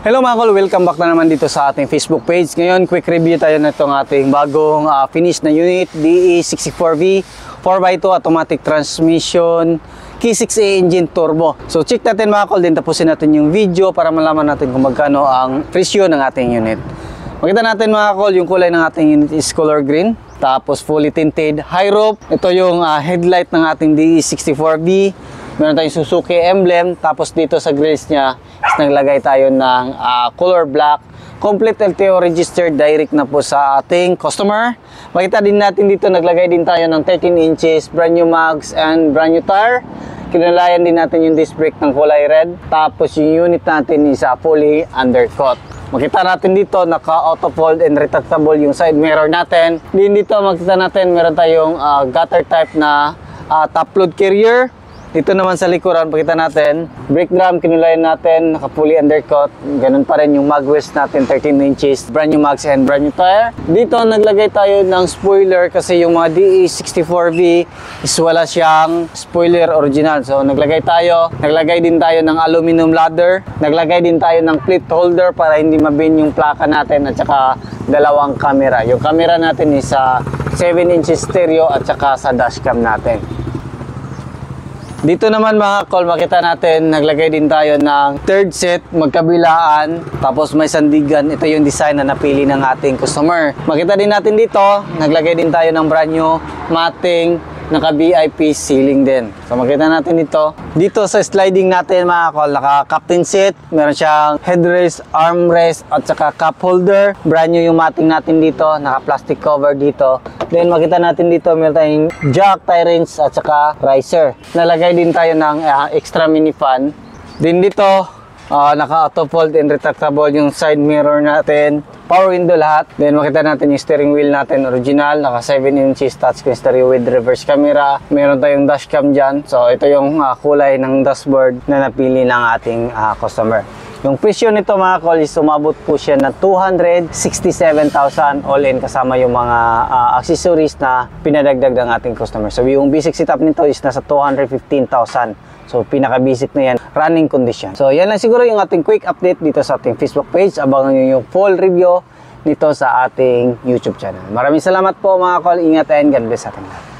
Hello mga kol, welcome back na naman dito sa ating Facebook page. Ngayon, quick review tayo na itong ating bagong finish na unit, DE64V 4x2 automatic transmission, K6A engine turbo. So check natin mga kol, din tapusin natin yung video para malaman natin kung magkano ang presyo ng ating unit. Makita natin mga kol, yung kulay ng ating unit is color green. Tapos fully tinted, high roof. Ito yung headlight ng ating DE64V. Meron tayong Suzuki emblem. Tapos dito sa grills niya is naglagay tayo ng color black. Complete LTO registered, direct na po sa ating customer. Makita din natin dito, naglagay din tayo ng 13 inches brand new mags and brand new tire. Kinalayan din natin yung disc brake ng kulay red. Tapos yung unit natin is fully undercut. Makita natin dito, naka-auto fold and retractable yung side mirror natin. Din dito, makita natin, meron tayong gutter type na top load carrier. Dito naman sa likuran, pakita natin, brake drum, kinulayan natin, naka-fully undercut. Ganun pa rin yung mag wheels natin, 13 inches, brand new mags and brand new tire. Dito, naglagay tayo ng spoiler kasi yung mga DE64V is wala siyang spoiler original. So, naglagay din tayo ng aluminum ladder. Naglagay din tayo ng plate holder para hindi mabin yung plaka natin at saka dalawang camera. Yung camera natin is 7 inches stereo at saka sa dashcam natin. Dito naman mga kol, makita natin, naglagay din tayo ng third set, magkabilaan, tapos may sandigan. Ito yung design na napili ng ating customer. Makita din natin dito, naglagay din tayo ng brand new matting, naka-VIP ceiling din. So makita natin dito sa sliding natin mga kol, naka-captain seat, meron siyang headrest, armrest, at saka cup holder. Brand new yung matting natin dito, naka-plastic cover dito. Then makita natin dito, meron tayong jack, tie wrench, at saka riser. Nalagay din tayo ng extra mini fan. Din dito, naka-auto fold and retractable yung side mirror natin. Power window lahat. Then makita natin yung steering wheel natin original. Naka 7 inches touchscreen stereo with reverse camera. Meron tayong dashcam dyan. So ito yung kulay ng dashboard na napili ng ating customer. Yung presyo nito mga kol is umabot po siya na 267,000 all in kasama yung mga accessories na pinadagdag ng ating customer. So yung basic setup nito is nasa 215,000. So pinaka-basic na yan, running condition. So yan lang siguro yung ating quick update dito sa ating Facebook page. Abangan nyo yung full review nito sa ating YouTube channel. Maraming salamat po mga kol. Ingat and God bless ating lahat.